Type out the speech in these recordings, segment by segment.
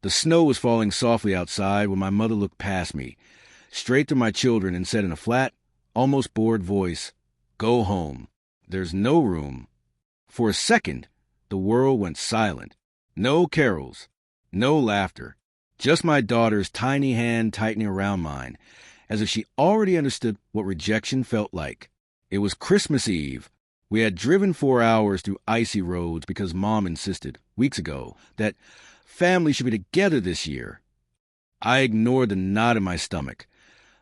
The snow was falling softly outside when my mother looked past me, straight through my children, and said in a flat, almost bored voice, "Go home. There's no room." For a second, the world went silent. No carols, no laughter, just my daughter's tiny hand tightening around mine, as if she already understood what rejection felt like. It was Christmas Eve. We had driven 4 hours through icy roads because Mom insisted, weeks ago, that family should be together this year. I ignored the knot in my stomach,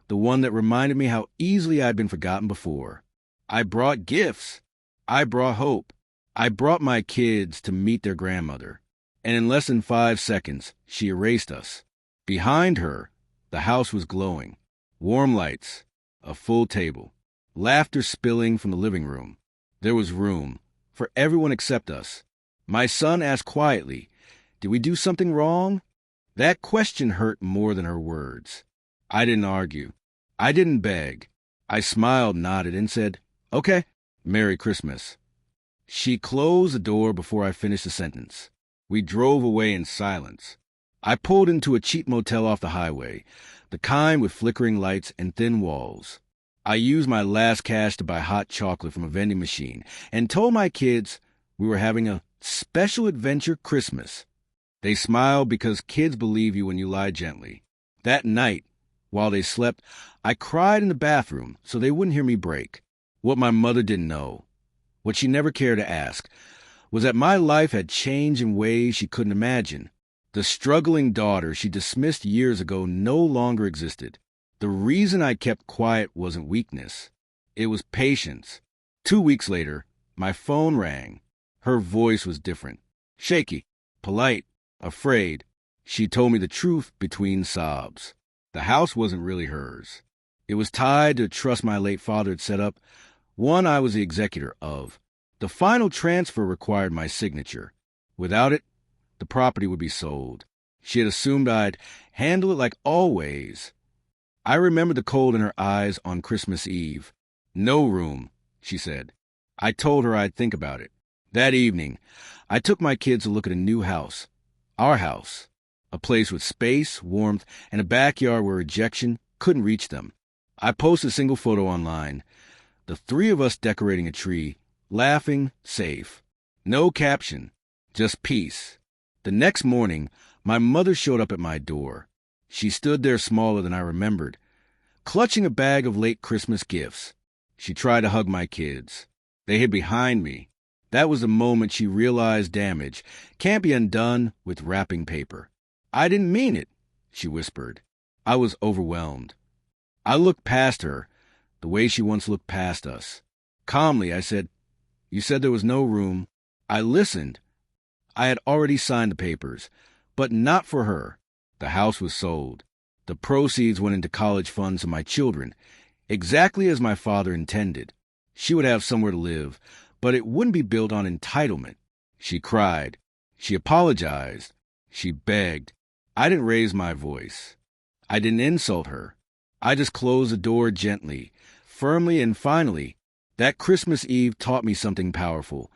the one that reminded me how easily I'd been forgotten before. I brought gifts. I brought hope. I brought my kids to meet their grandmother. And in less than 5 seconds, she erased us. Behind her, the house was glowing. Warm lights, a full table, laughter spilling from the living room. There was room for everyone except us. My son asked quietly, "Did we do something wrong?" That question hurt more than her words. I didn't argue. I didn't beg. I smiled, nodded, and said, "Okay, Merry Christmas." She closed the door before I finished the sentence. We drove away in silence. I pulled into a cheap motel off the highway, the kind with flickering lights and thin walls. I used my last cash to buy hot chocolate from a vending machine and told my kids we were having a special adventure Christmas. They smiled because kids believe you when you lie gently. That night, while they slept, I cried in the bathroom so they wouldn't hear me break. What my mother didn't know, what she never cared to ask, was that my life had changed in ways she couldn't imagine. The struggling daughter she dismissed years ago no longer existed. The reason I kept quiet wasn't weakness. It was patience. 2 weeks later, my phone rang. Her voice was different. Shaky, polite, afraid. She told me the truth between sobs. The house wasn't really hers. It was tied to a trust my late father had set up, one I was the executor of. The final transfer required my signature. Without it, the property would be sold. She had assumed I'd handle it like always. I remember the cold in her eyes on Christmas Eve. "No room," she said. I told her I'd think about it. That evening, I took my kids to look at a new house. Our house. A place with space, warmth, and a backyard where rejection couldn't reach them. I posted a single photo online. The 3 of us decorating a tree, laughing, safe. No caption, just peace. The next morning, my mother showed up at my door. She stood there smaller than I remembered, clutching a bag of late Christmas gifts. She tried to hug my kids. They hid behind me. That was the moment she realized damage can't be undone with wrapping paper. "I didn't mean it," she whispered. I was overwhelmed. I looked past her, the way she once looked past us. Calmly, I said, "You said there was no room." I listened. I had already signed the papers, but not for her. The house was sold. The proceeds went into college funds of my children, exactly as my father intended. She would have somewhere to live, but it wouldn't be built on entitlement. She cried. She apologized. She begged. I didn't raise my voice. I didn't insult her. I just closed the door gently, firmly, and finally, that Christmas Eve taught me something powerful.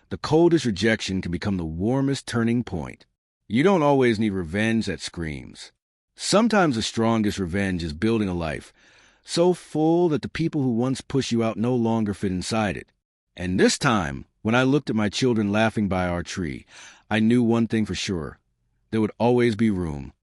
The coldest rejection can become the warmest turning point. You don't always need revenge that screams. Sometimes the strongest revenge is building a life so full that the people who once pushed you out no longer fit inside it. And this time, when I looked at my children laughing by our tree, I knew one thing for sure. There would always be room.